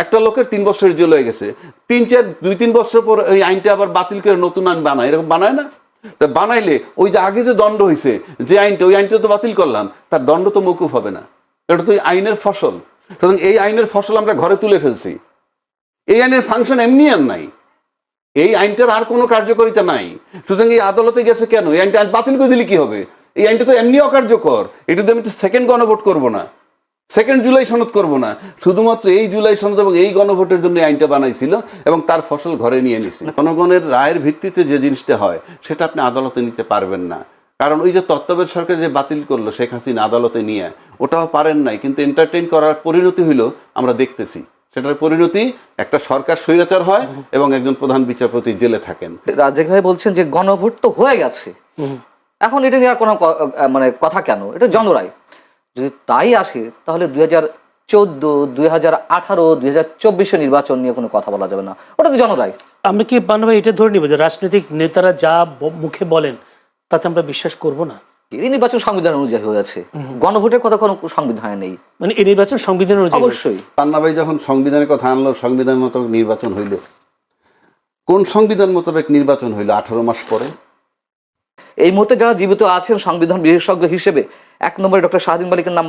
একটা লোকের 3 বছরের জেল হয়ে গেছে, 2-3 বছর পর ওই আইনটা আবার বাতিল করে নতুন আইন বানায়, এরকম বানায় না? তা বানাইলে ওই যে আগে যে দণ্ড হয়েছে যে আইনটা, ওই আইনটা তো বাতিল করলাম, তার দণ্ড তো মৌকুফ হবে না। এটা তো আইনের ফসল। সুতরাং এই আইনের ফসল আমরা ঘরে তুলে ফেলছি। এই আইনের ফাংশন এমনি আর নাই, এই আইনটার আর কোনো কার্যকারিতা নাই। সুতরাং এই আদালতে গেছে কেন? এই আইনটা বাতিল করে দিলে কি হবে? এই আইনটা তো এমনি অকার্যকর। এটাতে আমি তো সেকেন্ড গণভোট করবো না, 2 জুলাই সনদ করবো না, শুধুমাত্র এই জুলাই সনদ এবং এই গণভোটের জন্য আইনটা বানাইছিল এবং তার ফসল ঘরে নিয়ে নিছে। জনগণের রায়ের ভিত্তিতে যে জিনিসটা হয় সেটা আপনি আদালতে নিতে পারবেন না। কারণ ওই যে তত্ত্বাবধায়ক সরকার যে বাতিল করলো শেখ হাসিনা আদালতে নিয়ে, ওটাও পারেন নাই, কিন্তু এন্টারটেইন করার পরিণতি হইল আমরা দেখতেছি। সেটার পরিণতি একটা সরকার স্বৈরাচার হয় এবং একজন প্রধান বিচারপতি জেলে থাকেন। রাজ্জাক ভাই বলছেন যে গণভোট তো হয়ে গেছে, এখন এটা নিয়ে আর কোনো মানে কথা কেন? এটা জনরায়। যদি তাই আসে তাহলে 2014, 2018, 2024 নির্বাচন নিয়ে কোনো কথা বলা যাবে না, ওটা তো জনরায়। আমি কি পান্না ভাই এটা ধরে নিব যে রাজনৈতিক নেতারা যা মুখে বলেন তাতে আমরা বিশ্বাস করব না? এই নির্বাচন সংবিধান অনুযায়ী হয়ে আছে, গণভোটের কথা কোনো সংবিধানে নেই। মানে এই নির্বাচন সংবিধান অনুযায়ী? অবশ্যই। পান্না ভাই যখন সংবিধানের কথা আনলো, সংবিধান মোতাবেক নির্বাচন হইল। কোন সংবিধান মোতাবেক নির্বাচন হইল 18 মাস পরে? এই মুহূর্তে যারা জীবিত আছেন সংবিধান বিশেষজ্ঞ হিসেবে 1 নম্বরে ডক্টর শাহদিন মালিকের নাম।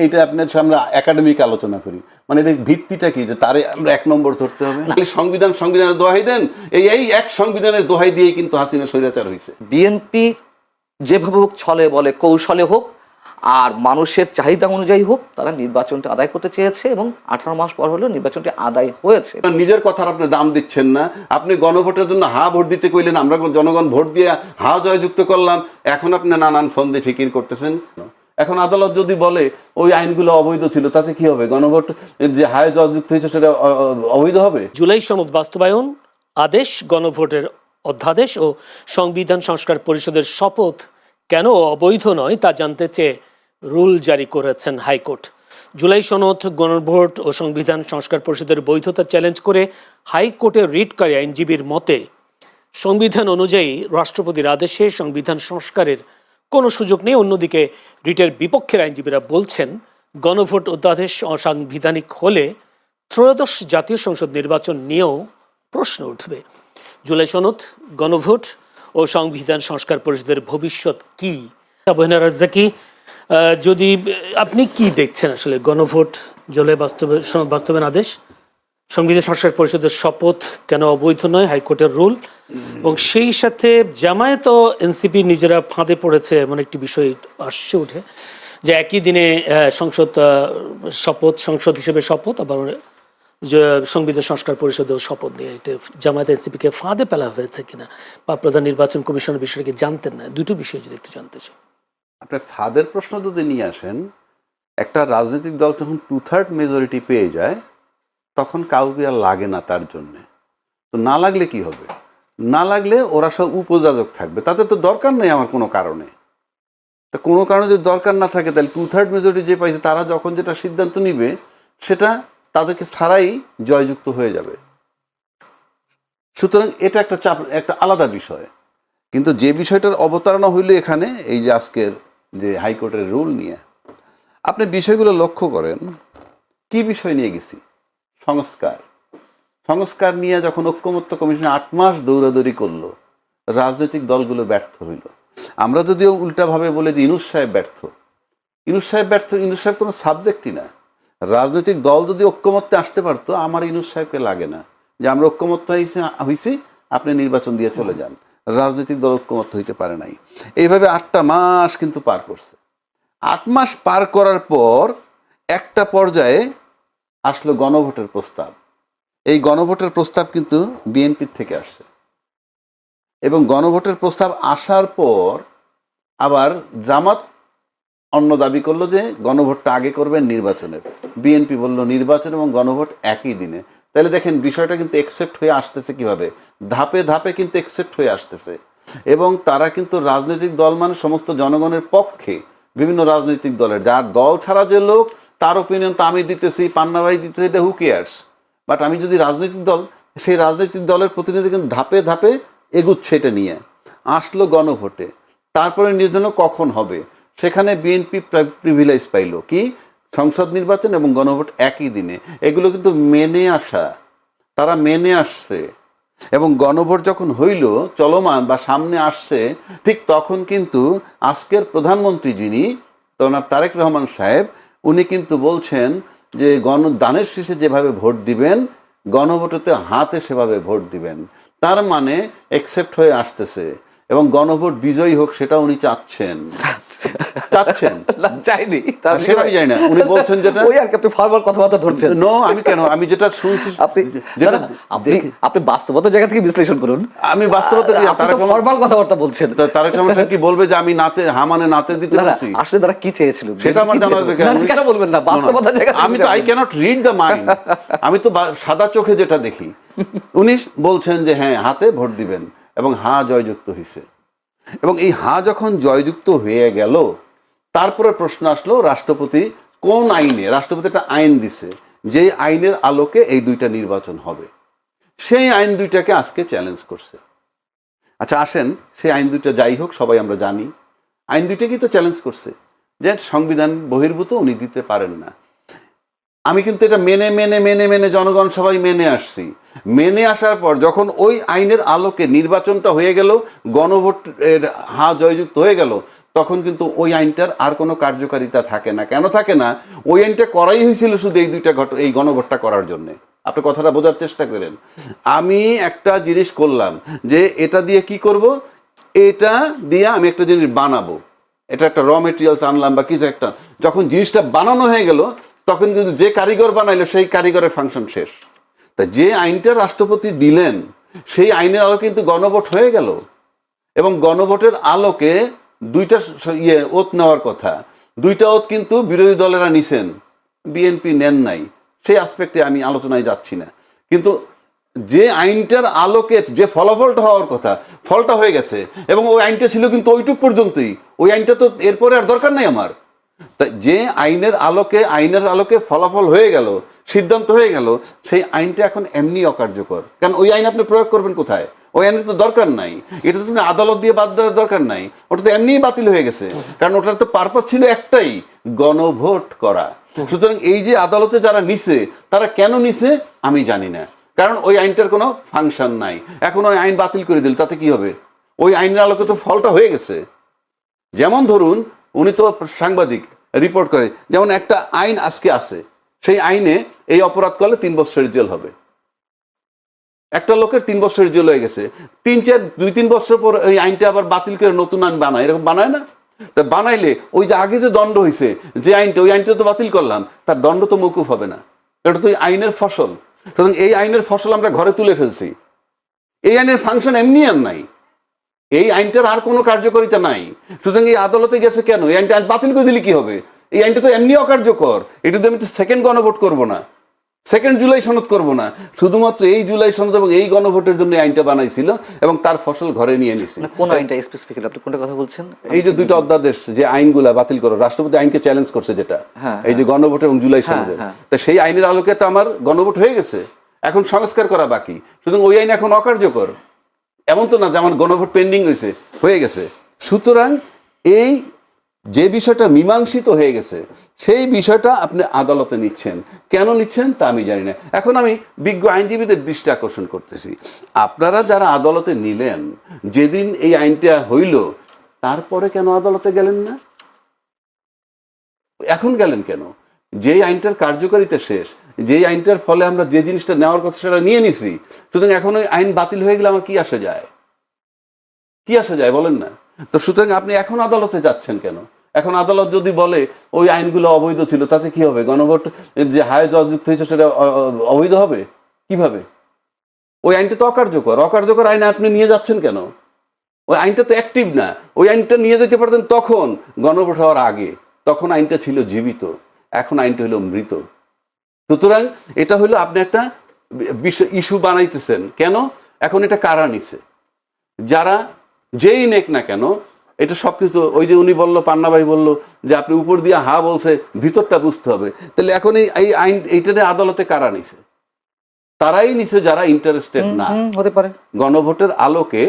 এটা আপনার সামনে একাডেমিক আলোচনা করি, মানে এটা ভিত্তিটা কি যে তারে আমরা 1 নম্বর ধরতে হবে? সংবিধানের দোহাই দেন, এই এক সংবিধানের দোহাই দিয়েই কিন্তু হাসিনা স্বৈরাচার হয়েছে। বিএনপি যেভাবে হোক, ছলে বলে কৌশলে হোক আর মানুষের চাহিদা অনুযায়ী হোক, তারা নির্বাচনটা আদায় করতে চেয়েছে এবং 18 মাস পর হলেও নির্বাচনটি আদায় হয়েছে। নিজের কথার আপনি দাম দিচ্ছেন না। আপনি গণভোটের জন্য হা ভোট দিতে কইলেন, আমরা জনগণ ভোট দিয়ে হা জয়যুক্ত করলাম, এখন আপনি নানান ফন্দি ফিকির করতেছেন। এখন আদালত যদি বলে ওই আইনগুলো অবৈধ ছিল, তাতে কি হবে? গণভোট যে হায় জয়যুক্ত হয়েছে সেটা অবৈধ হবে? জুলাই সনদ বাস্তবায়ন আদেশ, গণভোটের অধ্যাদেশ ও সংবিধান সংস্কার পরিষদের শপথ কেন অবৈধ নয় তা জানতে চেয়ে রুল জারি করেছেন হাইকোর্ট। জুলাই সনদ, গণভোট ও সংবিধান সংস্কার পরিষদের বৈধতা চ্যালেঞ্জ করে হাইকোর্টে রিটকারী আইনজীবীর মতে সংবিধান অনুযায়ী রাষ্ট্রপতির আদেশে সংবিধান সংস্কারের কোনো সুযোগ নেই। অন্যদিকে রিটের বিপক্ষের আইনজীবীরা বলছেন গণভোট অধ্যাদেশ অসাংবিধানিক হলে ত্রয়োদশ জাতীয় সংসদ নির্বাচন নিয়েও প্রশ্ন উঠবে। জুলাই সনদ, গণভোট ও সংবিধান সংস্কার পরিষদের ভবিষ্যৎ কি? রাজ্জাকি, যদি আপনি কি দেখছেন আসলে গণভোট, জুলাই বাস্তবায়ন আদেশ, সংবিধান সংস্কার পরিষদের শপথ কেন অবৈধ নয়, হাইকোর্টের রুল, এবং সেই সাথে জামায়াত ও এনসিপি নিজেরা ফাঁদে পড়েছে এমন একটি বিষয় আসছে উঠে যে একই দিনে সংসদ হিসেবে শপথ, আবার সংবিধান সংস্কার পরিষদেও শপথ নিয়ে এটা জামায়াত এনসিপিকে ফাঁদে ফেলা হয়েছে কিনা, বা প্রধান নির্বাচন কমিশনের বিষয়ে কি জানতেন না? দুটো বিষয় যদি একটু জানতে চাই। আপনার ফাঁদের প্রশ্ন যদি নিয়ে আসেন, একটা রাজনৈতিক দল যখন 2/3 মেজরিটি পেয়ে যায় তখন কাউকে আর লাগে না তার জন্যে। তো না লাগলে কি হবে? না লাগলে ওরা সব উপযাজক থাকবে, তাতে তো দরকার নেই আমার কোনো কারণে। তা কোনো কারণে যদি দরকার না থাকে তাহলে 2/3 মেজরিটি যে পাইছে তারা যখন যেটা সিদ্ধান্ত নিবে সেটা তাদেরকে ছাড়াই জয়যুক্ত হয়ে যাবে। সুতরাং এটা একটা আলাদা বিষয়। কিন্তু যে বিষয়টার অবতারণা হইল এখানে, এই যে আজকের যে হাইকোর্টের রুল নিয়ে, আপনি বিষয়গুলো লক্ষ্য করেন। কি বিষয় নিয়ে গেছি? সংস্কার নিয়ে যখন ঐক্যমত্য কমিশন 8 মাস দৌড়াদৌড়ি করলো, রাজনৈতিক দলগুলো ব্যর্থ হইল। আমরা যদিও উল্টাভাবে বলে যে ইউনূস সাহেব ব্যর্থ, ইউনূস সাহেব কোনো সাবজেক্টই না। রাজনৈতিক দল যদি ঐক্যমত্যে আসতে পারতো, আমার ইউনূস সাহেবকে লাগে না যে আমরা ঐক্যমত্য হয়েছি, আপনি নির্বাচন দিয়ে চলে যান। রাজনৈতিক দল ঐক্যমত্য হইতে পারে নাই। এইভাবে 8টা মাস কিন্তু পার করছে। 8 মাস পার করার পর একটা পর্যায়ে আসলো গণভোটের প্রস্তাব। এই গণভোটের প্রস্তাব কিন্তু বিএনপির থেকে আসছে, এবং গণভোটের প্রস্তাব আসার পর আবার জামাত অন্য দাবি করলো যে গণভোটটা আগে করবেন নির্বাচনের। বিএনপি বলল নির্বাচন এবং গণভোট একই দিনে। তাহলে দেখেন বিষয়টা কিন্তু একসেপ্ট হয়ে আসতেছে কিভাবে, ধাপে ধাপে কিন্তু একসেপ্ট হয়ে আসতেছে। এবং তারা কিন্তু রাজনৈতিক দল মানে সমস্ত জনগণের পক্ষে, বিভিন্ন রাজনৈতিক দলের, যার দল ছাড়া যে লোক তার ওপিনিয়ন তো আমি দিতেছি, পান্না ভাই দিতেছি, এটা হু কেয়ার্স। বাট আমি যদি রাজনৈতিক দল, সেই রাজনৈতিক দলের প্রতিনিধি কিন্তু ধাপে ধাপে এগুচ্ছে এটা নিয়ে। আসলো গণভোটে, তারপরে নির্বাচন কখন হবে, সেখানে বিএনপি প্রিভিলেজ পাইল কি, সংসদ নির্বাচন এবং গণভোট একই দিনে, এগুলো কিন্তু মেনে আসা, তারা মেনে আসছে। এবং গণভোট যখন হইল চলমান বা সামনে আসছে, ঠিক তখন কিন্তু আজকের প্রধানমন্ত্রী যিনি জনাব তারেক রহমান সাহেব, উনি কিন্তু বলছেন যে দানের শীষে যেভাবে ভোট দিবেন, গণভোটেতে হাতে সেভাবে ভোট দিবেন। তার মানে একসেপ্ট হয়ে আসতেছে এবং গণভোট বিজয়ী হোক সেটা উনি চাচ্ছেন। না, চাইনি। সেটা আমি জানি না, উনি বলছেন যেটা। ওই আর কি আপনি ফর্মাল কথাবার্তা ধরছেন। নো, আমি কেন, আমি যেটা শুনছি যেটা আপনি বাস্তবতার জায়গা থেকে বিশ্লেষণ করুন। আমি বাস্তবতা ফর্মাল কথাবার্তা বলছেন। তারেক রহমান সাহেব কি বলবে যে আমি নাতে হামানে নাতে দিতে বলছি? আসলে তারা কি চেয়েছিল সেটা আমার জানা দরকার। কেন বলবেন না? বাস্তবতার জায়গা আমি তো I cannot read the mind, আমি তো সাদা চোখে যেটা দেখি। উনি বলছেন যে হ্যাঁ হাতে ভোট দিবেন এবং হা জয়যুক্ত হয়েছে। এবং এই হা যখন জয়যুক্ত হয়ে গেল, তারপরে প্রশ্ন আসলো রাষ্ট্রপতি কোন আইনে, রাষ্ট্রপতি একটা আইন দিছে যে আইনের আলোকে এই দুইটা নির্বাচন হবে। সেই আইন দুইটাকে আজকে চ্যালেঞ্জ করছে। আচ্ছা আসেন, সেই আইন দুইটা যাই হোক, সবাই আমরা জানি আইন দুইটাকেই তো চ্যালেঞ্জ করছে যে সংবিধান বহির্ভূত উনি দিতে পারেন না। আমি কিন্তু এটা মেনে মেনে মেনে মেনে জনগণ সবাই মেনে আসছি। মেনে আসার পর যখন ওই আইনের আলোকে নির্বাচনটা হয়ে গেল, গণভোটের হা জয়যুক্ত হয়ে গেল, তখন কিন্তু ওই আইনটার আর কোনো কার্যকারিতা থাকে না। কেন থাকে না? ওই আইনটা করাই হয়েছিল শুধু এই দুইটা এই গণভোটটা করার জন্যে। আপনি কথাটা বোঝার চেষ্টা করেন। আমি একটা জিনিস করলাম যে এটা দিয়ে কি করব, এটা দিয়ে আমি একটা জিনিস বানাবো, এটা একটা র মেটেরিয়ালস আনলাম বা কিছু একটা। যখন জিনিসটা বানানো হয়ে গেল, তখন কিন্তু যে কারিগর বানাইলো সেই কারিগরের ফাংশন শেষ। তা যে আইনটা রাষ্ট্রপতি দিলেন, সেই আইনের আলোকে কিন্তু গণভোট হয়ে গেল। এবং গণভোটের আলোকে দুইটা ওত নেওয়ার কথা, দুইটা ওত কিন্তু বিরোধী দলেরা নিছেন, বিএনপি নেন নাই। সেই আসপেক্টে আমি আলোচনায় যাচ্ছি না। কিন্তু যে আইনটার আলোকে যে ফলাফলটা হওয়ার কথা, ফলটা হয়ে গেছে। এবং ওই আইনটা ছিল কিন্তু ওইটুক পর্যন্তই, ওই আইনটা তো এরপরে আর দরকার নাই আমার। তাই যে আইনের আলোকে ফলাফল হয়ে গেল, সিদ্ধান্ত হয়ে গেল, সেই আইনটা এখন এমনি অকার্যকর। কারণ ওই আইন আপনি প্রয়োগ করবেন কোথায়? ওই আইনের তো দরকার নাই। এটা তো তুমি আদালত দিয়ে বাদ দেওয়ার দরকার নাই, ওটা তো এমনিই বাতিল হয়ে গেছে। কারণ ওটার তো পারপাস ছিল একটাই, গণভোট করা। সুতরাং এই যে আদালতে যারা নিছে, তারা কেন নিছে আমি জানি না, কারণ ওই আইনটার কোনো ফাংশন নাই। এখন ওই আইন বাতিল করে দিল, তাতে কি হবে? ওই আইনের আলোকে তো ফলটা হয়ে গেছে। যেমন ধরুন, উনি তো সাংবাদিক, রিপোর্ট করে, যেমন একটা আইন আজকে আছে, সেই আইনে এই অপরাধ করলে 3 বছরের জেল হবে। একটা লোকের 3 বছরের জেল হয়ে গেছে, 2-3 বছর পর এই আইনটা আবার বাতিল করে নতুন আইন বানায়, এরকম বানায় না? তা বানাইলে ওই যে আগে যে দণ্ড হয়েছে, যে আইনটা, ওই আইনটা তো বাতিল করলাম, তার দণ্ড তো মৌকুফ হবে না। এটা তো আইনের ফসল। সুতরাং এই আইনের ফসল আমরা ঘরে তুলে ফেলছি। এই আইনের ফাংশন এমনি আর নাই, এই আইনটার আর কোনো কার্যকারিতা নাই। সুতরাং এই আদালতে গেছে কেন? এই আইনটা বাতিল করে দিলে কি হবে? এই আইনটা তো এমনি অকার্যকর। এটা তো আমি তো সেকেন্ড গণভোট করবো না, 2 জুলাই সনদ করবো না, শুধুমাত্র এই জুলাই সনদ এবং এই গণভোটের জন্য আইনটা বানাইছিল এবং তার ফসল ঘরে নিয়ে নিছে। কোন আইনটা স্পেসিফিক্যালি আপনি কোনটা কথা বলছেন? এই যে 2টা অধ্যাদেশ, যে আইনগুলা বাতিল করো, রাষ্ট্রপতি আইনকে চ্যালেঞ্জ করছে, যেটা এই যে গণভোট এবং জুলাই সনদের, তা সেই আইনের আলোকে তো আমার গণভোট হয়ে গেছে, এখন সংস্কার করা বাকি। সুতরাং ওই আইন এখন অকার্যকর। এমন তো না যে আমার গণভোট পেন্ডিং রয়েছে, হয়ে গেছে। সুতরাং এই যে বিষয়টা মীমাংসিত হয়ে গেছে, সেই বিষয়টা আপনি আদালতে নিচ্ছেন। কেন নিচ্ছেন তা আমি জানি না। এখন আমি বিজ্ঞ আইনজীবীদের দৃষ্টি আকর্ষণ করতেছি, আপনারা যারা আদালতে নিলেন, যেদিন এই আইনটা হইল, তারপরে কেন আদালতে গেলেন না? এখন গেলেন কেন? যেই আইনটার কার্যকারিতা শেষ, যেই আইনটার ফলে আমরা যে জিনিসটা নেওয়ার কথা সেটা নিয়ে নিছি, সুতরাং এখন ওই আইন বাতিল হয়ে গেলে আমার কি আসে যায়? কি আসে যায় বলেন না? তো সুতরাং আপনি এখন আদালতে যাচ্ছেন কেন? এখন আদালত যদি বলে ওই আইনগুলো অবৈধ ছিল, তাতে কি হবে? গণভোট যে হায় জয়যুক্ত হয়েছে সেটা অবৈধ হবে কিভাবে? ওই আইনটা তো অকার্যকর আইন আপনি নিয়ে যাচ্ছেন কেন? ওই আইনটা তো অ্যাক্টিভ না। ওই আইনটা নিয়ে যেতে পারতেন তখন, গণভোট হওয়ার আগে, তখন আইনটা ছিল জীবিত, এখন আইনটা হলো মৃত। সুতরাং এটা হলো আপনি একটা ইস্যু বানাইতেছেন। কেন? এখন এটা কারা নিছে? যারা যেই নেক না কেন, এটা সবকিছু, ওই যে উনি বললো, পান্না ভাই বললো যে আপনি উপর দিয়ে হা বলছে, ভিতরটা বুঝতে হবে। তাহলে এখন এই আইন এইটাতে আদালতে কারা নিছে? তারাই নিছে যারা ইন্টারেস্টেড না, হতে পারে, গণভোটের আলোকে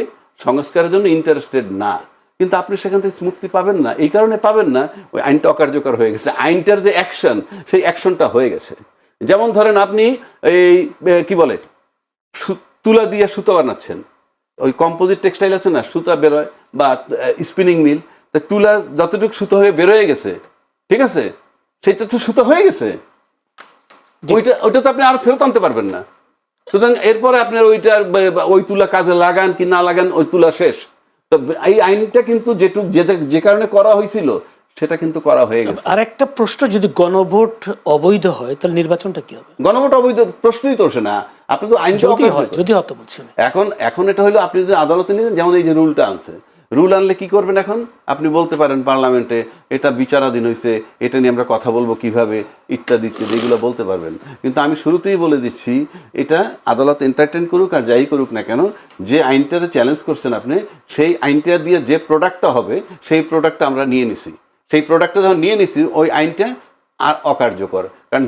সংস্কারের জন্য ইন্টারেস্টেড না। কিন্তু আপনি সেখান থেকে মুক্তি পাবেন না। এই কারণে পাবেন না, ওই আইনটা অকার্যকর হয়ে গেছে। আইনটার যে অ্যাকশন, সেই অ্যাকশনটা হয়ে গেছে। যেমন ধরেন আপনি এই কি বলে তুলা দিয়ে সুতো বানাচ্ছেন, ওই কম্পোজিট টেক্সটাইল আছে না, সুতা বেরোয় বা স্পিনিং মিল, তা তুলা যতটুকু সুতো হয়ে বেরোয় গেছে, ঠিক আছে, সেইটা তো সুতো হয়ে গেছে, ওইটা তো আপনি আর ফেরত আনতে পারবেন না। সুতরাং এরপরে আপনার ওই তুলা কাজে লাগান কি না লাগান, ওই তুলা শেষ। তো এই আইনটা কিন্তু যে কারণে করা হয়েছিল সেটা কিন্তু করা হয়ে গেছে। আর একটা প্রশ্ন, যদি গণভোট অবৈধ হয় তাহলে নির্বাচনটা কি হবে? গণভোট অবৈধ প্রশ্নই তো ওঠে না। আপনি তো আইন যদি হয়তো বলছেন এখন এটা হলো, আপনি যদি আদালতে নিয়ে, যেমন এই যে রুলটা আনছে, রুল আনলে কি করবেন? এখন আপনি বলতে পারেন পার্লামেন্টে এটা বিচারাধীন হয়েছে, এটা নিয়ে আমরা কথা বলবো কিভাবে, ইত্যাদি ইত্যাদি, এগুলো বলতে পারবেন। কিন্তু আমি শুরুতেই বলে দিচ্ছি, এটা আদালত এন্টারটেইন করুক আর যাই করুক না কেন, যে আইনটাতে চ্যালেঞ্জ করছেন আপনি, সেই আইনটা দিয়ে যে প্রোডাক্টটা হবে সেই প্রোডাক্টটা আমরা নিয়ে নিছি। সেই প্রোডাক্টটা যখন নিয়ে নিছি, ওই আইনটা আর অকার্যকর। কারণ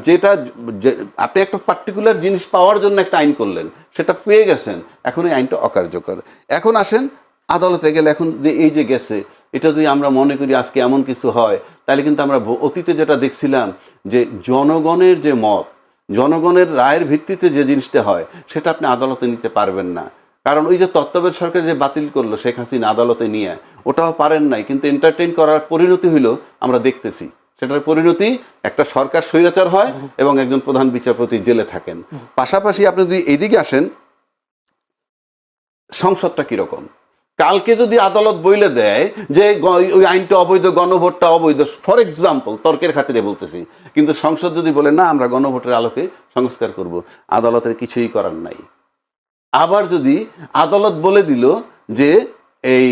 আপনি একটা পার্টিকুলার জিনিস পাওয়ার জন্য একটা আইন করলেন, সেটা পেয়ে গেছেন, এখন এই আইনটা অকার্যকর। এখন আসেন আদালতে গেলে, এখন যে এই যে গেছে, এটা যদি আমরা মনে করি আজকে এমন কিছু হয়, তাহলে কিন্তু আমরা অতীতে যেটা দেখছিলাম, যে জনগণের যে মত, জনগণের রায়ের ভিত্তিতে যে জিনিসটা হয়, সেটা আপনি আদালতে নিতে পারবেন না। কারণ ওই যে তত্ত্বাবধায়ক সরকার যে বাতিল করলো শেখ হাসিনা আদালতে নিয়ে, ওটাও পারেন নাই। কিন্তু এন্টারটেইন করার পরিণতি হইল আমরা দেখতেছি, সেটার পরিণতি একটা সরকার স্বৈরাচার হয় এবং একজন প্রধান বিচারপতি জেলে থাকেন। পাশাপাশি আপনি যদি এইদিকে আসেন, সংসদটা কিরকম? কালকে যদি আদালত বইলে দেয় যে ওই আইনটা অবৈধ, গণভোটটা অবৈধ, ফর এক্সাম্পল, তর্কের খাতিরে বলতেছি, কিন্তু সংসদ যদি বলে না আমরা গণভোটের আলোকে সংস্কার করব, আদালতের কিছুই করার নাই। আবার যদি আদালত বলে দিল যে এই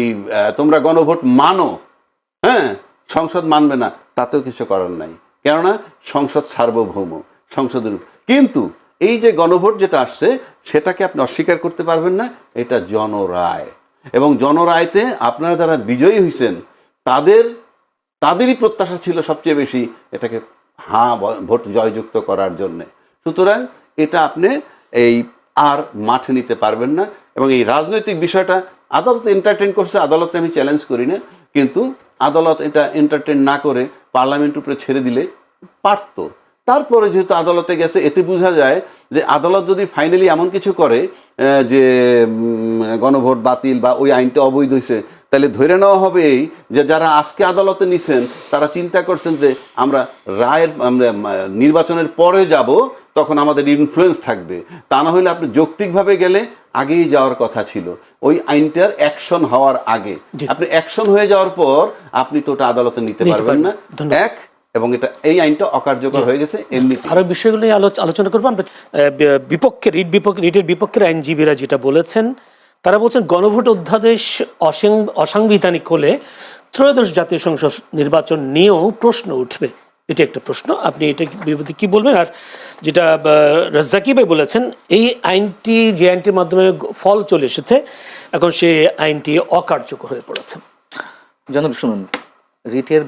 তোমরা গণভোট মানো, হ্যাঁ, সংসদ মানবে না, তাতেও কিছু করার নাই, কেননা সংসদ সার্বভৌম, সংসদের। কিন্তু এই যে গণভোট যেটা আসছে, সেটাকে আপনি অস্বীকার করতে পারবেন না, এটা জনরায়। এবং জনরায়তে আপনারা যারা বিজয়ী হয়েছেন, তাদেরই প্রত্যাশা ছিল সবচেয়ে বেশি এটাকে ভোট জয়যুক্ত করার জন্যে। সুতরাং এটা আপনি এই আর মাঠে নিতে পারবেন না। এবং এই রাজনৈতিক বিষয়টা আদালত এন্টারটেইন করছে, আদালতকে আমি চ্যালেঞ্জ করি না, কিন্তু আদালত এটা এন্টারটেইন না করে পার্লামেন্টের উপরে ছেড়ে দিলে পারত। তারপরে যেহেতু আদালতে গেছে, এতে বোঝা যায় যে আদালত যদি ফাইনালি এমন কিছু করে যে গণভোট বাতিল বা ওই আইনটা অবৈধ হয়েছে, তাহলে ধরে নেওয়া হবে এই যে যারা আজকে আদালতে নিছেন, তারা চিন্তা করছেন যে আমরা নির্বাচনের পরে যাব, তখন আমাদের ইনফ্লুয়েন্স থাকবে। তা না হলে আপনি যৌক্তিকভাবে গেলে আগেই যাওয়ার কথা ছিল, ওই আইনটার অ্যাকশন হওয়ার আগে। আপনি অ্যাকশন হয়ে যাওয়ার পর আপনি তো ওটা আদালতে নিতে পারবেন না, এবং এই আইনটা অকার্যকর হয়ে গেছে। এমনি আরো বিষয়গুলো নিয়ে আলোচনা করবো আমরা। রিটের বিপক্ষের আইনজীবীরা যেটা বলেছেন, তারা বলছেন গণভোট অধ্যাদেশ অসাংবিধানিক হলে ত্রয়োদশ জাতীয় সংসদ নির্বাচন নিয়েও প্রশ্ন উঠবে। এটা একটা প্রশ্ন, আপনি এটা বিপদে কি বলবেন? আর যেটা রাজ্জাকি ভাই বলেছেন, এই আইনটি, যে আইনটির মাধ্যমে ফল চলে এসেছে, এখন সেই আইনটি অকার্যকর হয়ে পড়েছে। জনাব শুনুন, রিটের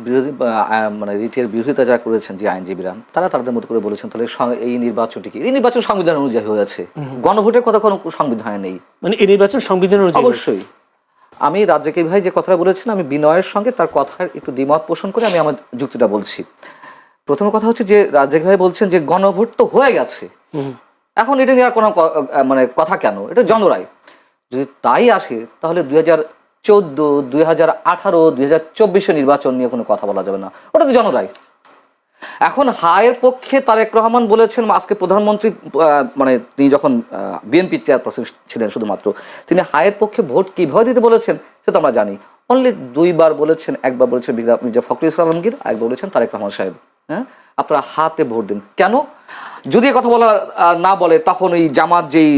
বিরোধিতা যারা করেছেন যে আইনজীবীরা, তারা তাদের মতো করে বলেছেন তাহলে এই নির্বাচন সংবিধান অনুযায়ী হয়েছে, গণভোটের কথা কোনো সংবিধানে নেই। মানে এই নির্বাচন সংবিধান অনুযায়ী? অবশ্যই। আমি রাজ্জাকি ভাই যে কথাটা বলেছেন, আমি বিনয়ের সঙ্গে তার কথার একটু দ্বিমত পোষণ করে আমি আমার যুক্তিটা বলছি। প্রথম কথা হচ্ছে যে রাজ্জাকি ভাই বলছেন যে গণভোট তো হয়ে গেছে, এখন এটা নিয়ে আর কোনো কথা কেন, এটা জনরায়। যদি তাই আসে তাহলে 2014, 2018, 2024 নির্বাচন নিয়ে কোনো কথা বলা যাবে না, ওটা তো জনরায়। এখন হায়ের পক্ষে তারেক রহমান বলেছেন, আজকে প্রধানমন্ত্রী তিনি যখন বিএনপি চেয়ারপারসন ছিলেন শুধুমাত্র, তিনি হায়ের পক্ষে ভোট কীভাবে দিতে বলেছেন সেটা আমরা জানি। অনলি দুইবার বলেছেন, একবার বলেছেন মির্জা ফখরুল ইসলাম আলমগীর, একবার বলেছেন তারেক রহমান সাহেব, হ্যাঁ, আপনারা হাতে ভোট দিন। কেন? যদি কথা বলা না বলে, তখন ওই জামাত যেই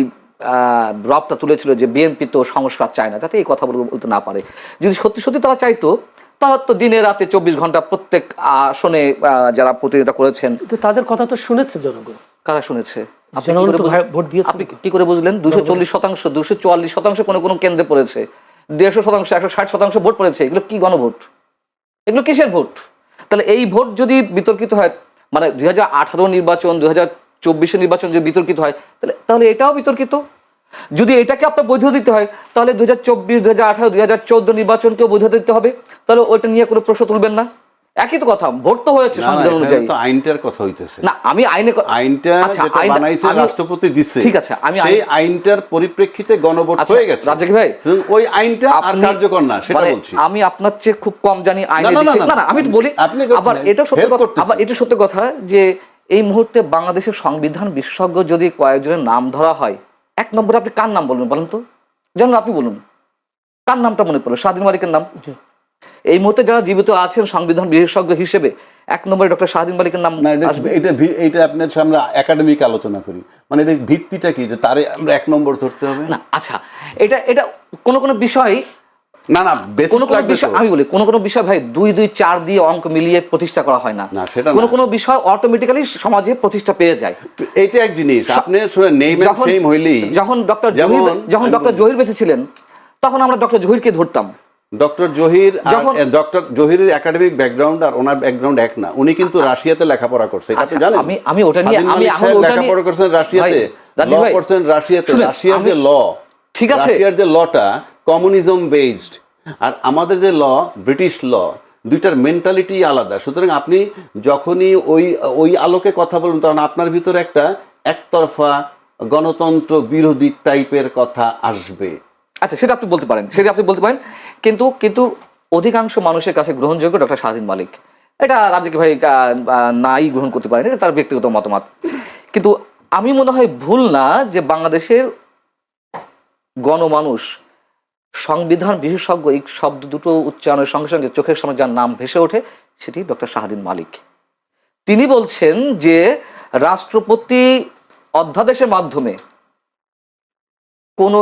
রবটা তুলেছিল যে বিএনপি তো সংস্কার চায় না, যাতে এই কথা বলতে না পারে। যদি সত্যি সত্যি তারা চাইতো, তারা তো দিনে রাতে 24 ঘন্টা প্রত্যেক আসনে যারা প্রতিনিধিত্ব করেছেন, তাদের কথা তো শুনেছে জনগণ। কারা শুনেছে? আপনি কি করে বুঝলেন? 240%, 244% কোনো কোনো কেন্দ্রে পড়েছে, 150%, 160% ভোট পড়েছে। এগুলো কি গণভোট? এগুলো কিসের ভোট? তাহলে এই ভোট যদি বিতর্কিত হয়, 2018 নির্বাচন, 2024 নির্বাচন যদি বিতর্কিত হয়, তাহলে এটাও বিতর্কিত। যদি এটাকে আপনার বৈধ দিতে হয় তাহলে 2024, 2018, 2014 নির্বাচনকেও বৈধ দিতে হবে, তাহলে ওইটা নিয়ে কোনো প্রশ্ন তুলবেন না। একই তো কথা, ভোট তো হয়েছে না, না, সংবিধান এখানে অনুযায়ী। তো আইনটার কথা হইতেছে। না আমি আইনটা যেটা বানাইছে রাষ্ট্রপতি দিচ্ছে, ঠিক আছে, আমি সেই আইনটার পরিপ্রেক্ষিতে গণভোট হয়ে গেছে। রাজ্জাক ভাই, ওই আইনটা আর কার্যকর না সেটা বলছি। আমি আপনার চেয়ে খুব কম জানি আইনের না, দিকে। না আমি বলি, আপনি আবার এটা সত্য কথা, আবার এটা সত্য কথা যে এই মুহূর্তে বাংলাদেশের সংবিধান বিশেষজ্ঞ যদি কয়েকজনের নাম ধরা হয়, এক নম্বরে আপনি কার নাম বলবেন বলেন তো? যেমন আপনি বলুন, কার নামটা মনে পড়লো? শাহদিন মালিকের নাম। এই মুহূর্তে যারা জীবিত আছেন সংবিধান বিশেষজ্ঞ হিসেবে, এক নম্বরে ডক্টর শাহদিন মালিকের নাম আসবে। এটা আপনার সামনে একাডেমিক আলোচনা করি, মানে এটা ভিত্তিটা কি যে তারে আমরা এক নম্বর ধরতে হবে? না আচ্ছা, এটা কোনো বিষয়, না না, কোনো বিষয় আমি বলি, কোনো বিষয় ভাই 2, 2, 4 দিয়ে অঙ্ক মিলিয়ে প্রতিষ্ঠা করা হয় না। কোনো বিষয় অটোমেটিক্যালি সমাজে প্রতিষ্ঠা পেয়ে যায়। এইটা এক জিনিস। আপনি শুনেন, নেম এন্ড ফেম হইলেই, যখন ডক্টর জহির বেঁচে ছিলেন তখন আমরা ডক্টর জহিরকে ধরতাম। ডক্টর জহিরের একাডেমিক ব্যাকগ্রাউন্ড আর ওনার ব্যাকগ্রাউন্ড এক না। উনি কিন্তু রাশিয়াতে লেখাপড়া করছে, এটা তো জানেন। আমি ওটা নিয়ে লেখাপড়া করছেন রাশিয়াতে, ল করছেন রাশিয়াতে। রাশিয়ার যে ল, ঠিক আছে, রাশিয়ার যে লটা কমিউনিজম বেসড, আর আমাদের যে ল ব্রিটিশ ল, দুইটার মেন্টালিটি আলাদা। সুতরাং আপনি যখনই ওই আলোকে কথা বলবেন তখন আপনার ভিতরে একটা একতরফা গণতন্ত্র বিরোধী টাইপের কথা আসবে। আচ্ছা, সেটা আপনি বলতে পারেন, কিন্তু অধিকাংশ মানুষের কাছে গ্রহণযোগ্য ডক্টর শাহদিন মালিক। এটা রাজ্জাক ভাই নাই গ্রহণ করতে পারেন, এটা তার ব্যক্তিগত মতামত। কিন্তু আমি মনে হয় ভুল না যে বাংলাদেশের গণমানুষ সংবিধান বিশেষজ্ঞ এই শব্দ দুটো উচ্চারণের সঙ্গে সঙ্গে চোখের সামনে যার নাম ভেসে ওঠে সেটি ডক্টর শাহদিন মালিক। তিনি বলছেন যে রাষ্ট্রপতি অধ্যাদেশের মাধ্যমে কোনো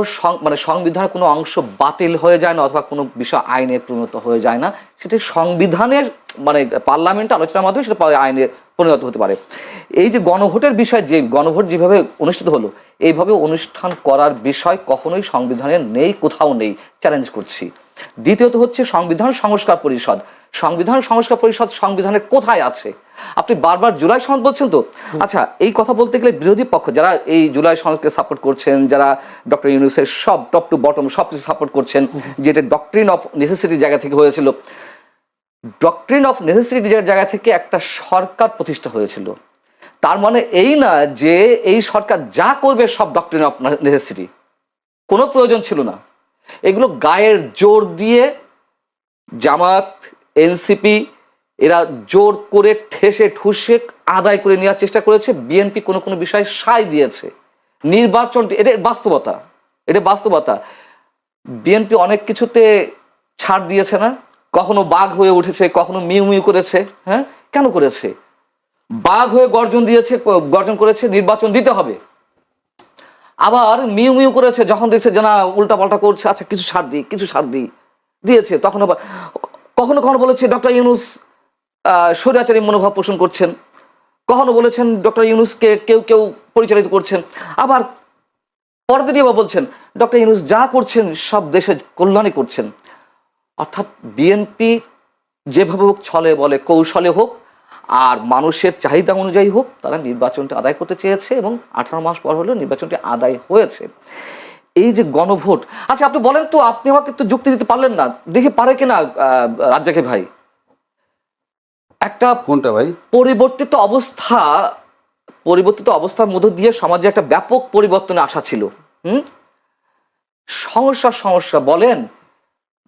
সংবিধানের কোনো অংশ বাতিল হয়ে যায় না, অথবা কোনো বিষয় আইনে পরিণত হয়ে যায় না, সেটি সংবিধানের পার্লামেন্টে আলোচনার মাধ্যমে সেটা আইনে পরিণত হতে পারে। এই যে গণভোটের বিষয়, যে গণভোট যেভাবে অনুষ্ঠিত হলো, এইভাবে অনুষ্ঠান করার বিষয় কখনোই সংবিধানে নেই, কোথাও নেই, চ্যালেঞ্জ করছি। দ্বিতীয়ত হচ্ছে সংবিধান সংস্কার পরিষদ। সংবিধানের কোথায় আছে? আপনি বারবার জুলাই সনদ বলছেন তো। আচ্ছা, এই কথা বলতে গেলে বিরোধী পক্ষ যারা এই জুলাই সনদকে সাপোর্ট করছেন, যারা ডক্টর ইউনূসের সব টপ টু বটম সব কিছু সাপোর্ট করছেন, যেটা ডক্ট্রিন অফ নেসেসিটি জায়গা থেকে হয়েছিল, ডক্ট্রিন অফ নেসেসিটি জায়গা থেকে একটা সরকার প্রতিষ্ঠা হয়েছিল। তার মানে এই না যে এই সরকার যা করবে সব ডক্ট্রিন অফ নেসেসিটি, কোনো প্রয়োজন ছিল না। এগুলো গায়ের জোর দিয়ে জামাত, এনসিপি এরা জোর করে ঠেসে ঠুসে আদায় করে নেওয়ার চেষ্টা করেছে। বিএনপি কোনো বিষয়ে সায় দিয়েছে। নির্বাচনটি এটা বাস্তবতা। বিএনপি অনেক কিছুতে ছাড় দিয়েছে না, কখনো বাঘ হয়ে উঠেছে, কখনো মিউ মিউ করেছে। হ্যাঁ, কেন করেছে? বাঘ হয়ে গর্জন করেছে নির্বাচন দিতে হবে, আবার মিউ মিউ করেছে যখন দেখছে যে না উল্টাপাল্টা করছে, আচ্ছা কিছু ছাড় দিই দিয়েছে। তখন আবার কখনো বলেছে ডক্টর ইউনূস স্বৈরাচারী মনোভাব পোষণ করছেন, কখনো বলেছেন ডক্টর ইউনূসকে কেউ পরিচালিত করছেন, আবার পরের দিনই আবার বলছেন ডক্টর ইউনূস যা করছেন সব দেশের কল্যাণই করছেন। অর্থাৎ বিএনপি যেভাবে হোক, ছলে বলে কৌশলে হোক আর মানুষের চাহিদা অনুযায়ী হোক, তারা নির্বাচনটি আদায় করতে চেয়েছে এবং 18 মাস পর হলেও নির্বাচনটি আদায় হয়েছে। এই যে গণভোট, আচ্ছা আপনি বলেন তো, আপনি আমাকে তো যুক্তি দিতে পারলেন না, দেখি পারে কিনা রাজ্জাক ভাই। একটা কোনটা ভাই? পরিবর্তিত অবস্থার মধ্য দিয়ে সমাজে একটা ব্যাপক পরিবর্তনের আশা ছিল। সমস্যা বলেন,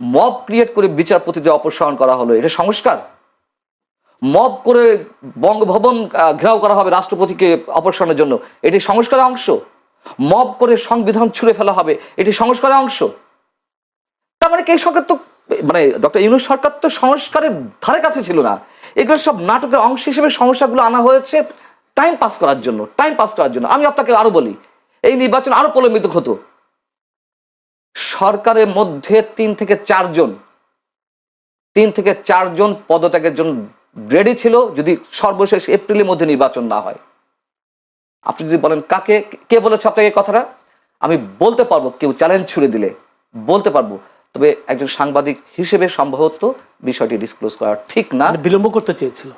মব ক্রিয়েট করে বিচারপতিদের অপসারণ করা হলো, এটা সংস্কার? মব করে বঙ্গভবন ঘেরাও করা হবে রাষ্ট্রপতিকে অপসারণের জন্য, এটি সংস্কারের অংশ? মব করে সংবিধান ছুঁড়ে ফেলা হবে, এটি সংস্কারের অংশ? তার মানে এই সরকার তো ডক্টর ইউনূস সরকার তো সংস্কারের ধারে কাছে ছিল না। এগুলো সব নাটকের অংশ হিসেবে সমস্যাগুলো আনা হয়েছে টাইম পাস করার জন্য। আমি আপনাকে আরো বলি, এই নির্বাচন আরো প্রলম্বিত হতো। সরকারের মধ্যে 3 থেকে 4 জন পদত্যাগের জন্য রেডি ছিল যদি সর্বশেষ এপ্রিলের মধ্যে নির্বাচন না হয়। আপনি যদি বলেন কে বলেছে আপনাকে এই কথাটা, আমি বলতে পারবো, কেউ চ্যালেঞ্জ ছুড়ে দিলে বলতে পারবো। তবে একজন সাংবাদিক হিসেবে সম্ভবত বিষয়টি ডিসক্লোজ করা ঠিক না, বিলম্ব করতে চেয়েছিল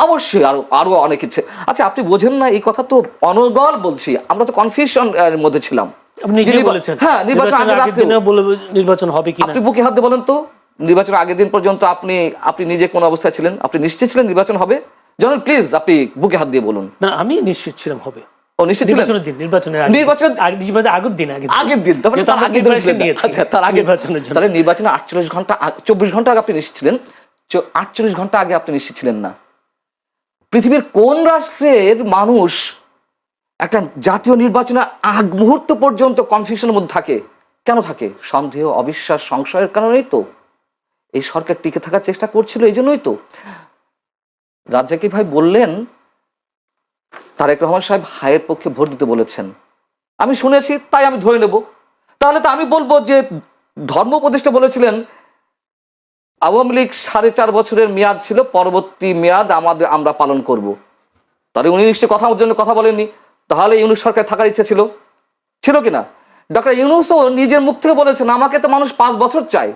অবশ্যই, আরো অনেক ইচ্ছে। আচ্ছা, আপনি বোঝেন না এই কথা তো অনর্গল বলছি, আমরা তো কনফিউশন এর মধ্যে ছিলাম। আপনি নিজে বলেছেন হ্যাঁ, নির্বাচন নির্বাচনের আগের দিনে নির্বাচন হবে কিনা। আপনি বুকে হাত দিয়ে বলেন তো, নির্বাচনের আগের দিন পর্যন্ত আপনি নিজে কোন অবস্থায় ছিলেন? আপনি নিশ্চিত ছিলেন নির্বাচন হবে? জনাব প্লিজ আপনি বুকে হাত দিয়ে বলুন। না, আমি নিশ্চিত ছিলাম হবে। ও নিশ্চিত ছিলেন? নির্বাচনের দিন, নির্বাচনের আগের দিন আগের দিন, তবে যেহেতু তার আমরা আগের দিন preparation ছিলেন। নিয়েছি আচ্ছা, তার আগে নির্বাচনের জন্য। তাহলে নির্বাচনে 24 ঘন্টা আগে আপনি নিশ্চিত ছিলেন, 48 ঘন্টা আগে আপনি নিশ্চিত ছিলেন না। পৃথিবীর কোন রাষ্ট্রের মানুষ একটা জাতীয় নির্বাচনে আগ মুহূর্ত পর্যন্ত কনফিউশনের মধ্যে থাকে? কেন থাকে? সন্দেহ, অবিশ্বাস, সংশয়ের কারণেই তো এই সরকার টিকে থাকার চেষ্টা করছিল, এই জন্যই তো। রাজ্জাকি ভাই বললেন তারেক রহমান সাহেব হায়ের পক্ষে ভোট দিতে বলেছেন, আমি শুনেছি তাই আমি ধরে নেব। তাহলে তো আমি বলবো যে ধর্ম উপদেষ্টা বলেছিলেন আওয়ামী লীগ 4.5 বছরের মেয়াদ ছিল, পরবর্তী মেয়াদ আমরা পালন করব। তাহলে উনি নিশ্চয়ই কথার জন্য কথা বলেননি। তাহলে ইউনূস সরকার থাকার ইচ্ছে ছিল কিনা? ডক্টর ইউনূসও নিজের মুখ থেকে বলেছেন আমাকে তো মানুষ 5 বছর চায়।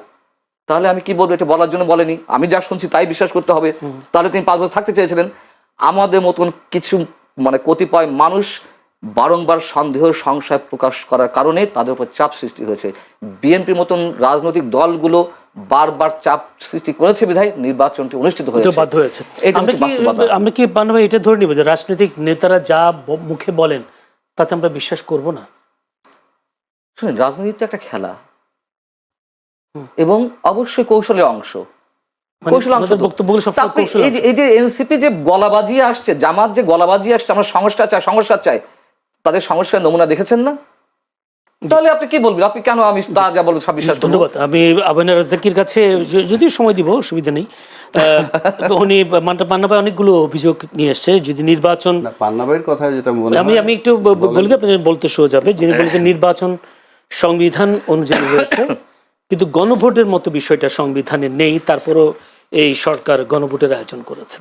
তাহলে আমি কি বলবো? এটা বলার জন্য বলেনি, আমি যা শুনছি তাই বিশ্বাস করতে হবে। তাহলে তিনি 5 বছর থাকতে চেয়েছিলেন। আমাদের মতন কিছু কতিপয় মানুষ বারংবার সন্দেহ, সংশয় প্রকাশ করার কারণে তাদের উপর চাপ সৃষ্টি হয়েছে। বিএনপির মতন রাজনৈতিক দলগুলো বারবার চাপ সৃষ্টি করেছে বিধায় নির্বাচনটি অনুষ্ঠিত হয়েছে, বাধ্য হয়েছে। আমরা কি পান্না ভাই এটা ধরে নিব যে রাজনৈতিক নেতারা যা মুখে বলেন তাতে আমরা বিশ্বাস করব না? শুনুন, রাজনীতি তো একটা খেলা এবং অবশ্যই কৌশলের অংশ। এই যে এনসিপি যে গলা বাজিয়ে আসছে, জামাত যে গলা বাজিয়ে আসছে আমরা সংস্কার চাই, তাদের সংস্কার নমুনা দেখেছেন না? তাহলে আপনি কি বলবেন? আপনি কেন আমি তা যা বলবো সব বিশ্বাস করব? ধন্যবাদ। আমি আবেনা রাজ্জাকির কাছে যদি সময় দিব, অসুবিধা নেই। উনি পান্না ভাই অনেকগুলো অভিযোগ নিয়ে এসছে। যদি নির্বাচন, পান্না ভাইয়ের কথা যেটা আমি একটু বলে দিই, আপনি বলতে সোজা যাবে। যিনি বলেছেন নির্বাচন সংবিধান অনুযায়ী হয়েছে, কিন্তু গণভোটের মতো বিষয়টা সংবিধানে নেই, তারপরও এই সরকার গণভোটের আয়োজন করেছে।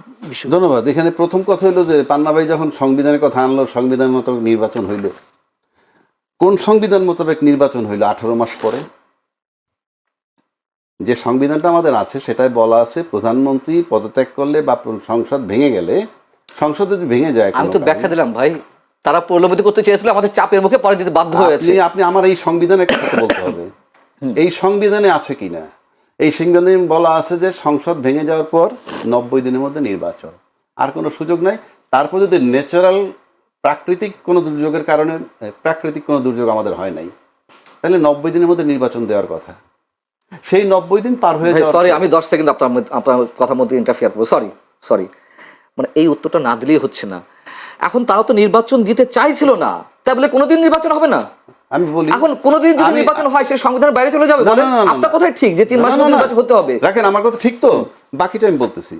ধন্যবাদ। এখানে প্রথম কথা হইলো যে পান্না ভাই যখন সংবিধানের কথা আনলো, সংবিধান মোতাবেক নির্বাচন হইল। কোন সংবিধান মোতাবেক নির্বাচন হইল? 18 মাস পরে। যে সংবিধানটা আমাদের আছে সেটাই বলা আছে প্রধানমন্ত্রী পদত্যাগ করলে বা সংসদ ভেঙে গেলে, সংসদ যদি ভেঙে যায়, আমি তো ব্যাখ্যা দিলাম ভাই, তারা প্রলোভিত করতে চেয়েছিল, আমাদের চাপের মুখে পরে দিতে বাধ্য হয়েছে। আপনি আমার এই সংবিধানের কথা বলতে হবে, এই সংবিধানে আছে কিনা। এই সংবিধানে বলা আছে যে সংসদ ভেঙে যাওয়ার পর 90 দিনের মধ্যে নির্বাচন, আর কোনো সুযোগ নাই। তারপর যদি ন্যাচারাল প্রাকৃতিক কোনো দুর্যোগের কারণে, প্রাকৃতিক কোনো দুর্যোগ আমাদের হয় নাই, তাহলে 90 দিনের মধ্যে নির্বাচন দেওয়ার কথা। সেই 90 দিন পার হয়ে যাওয়ার, সরি আমি 10 সেকেন্ড আপনার কথার মধ্যে ইন্টারফিয়ার করবো, সরি এই উত্তরটা না দিলেই হচ্ছে না। এখন তারা তো নির্বাচন দিতে চাইছিল না, তাই বলে কোনোদিন নির্বাচন হবে না? আমি বলি এখন কোনোদিন যদি নির্বাচন হয় সে সংবিধানের বাইরে চলে যাবে? আপনার কথাই ঠিক যে 3 মাসের মধ্যে নির্বাচন হতে হবে। রাখেন, আমার কথা ঠিক তো, বাকিটা আমি বলতেছি।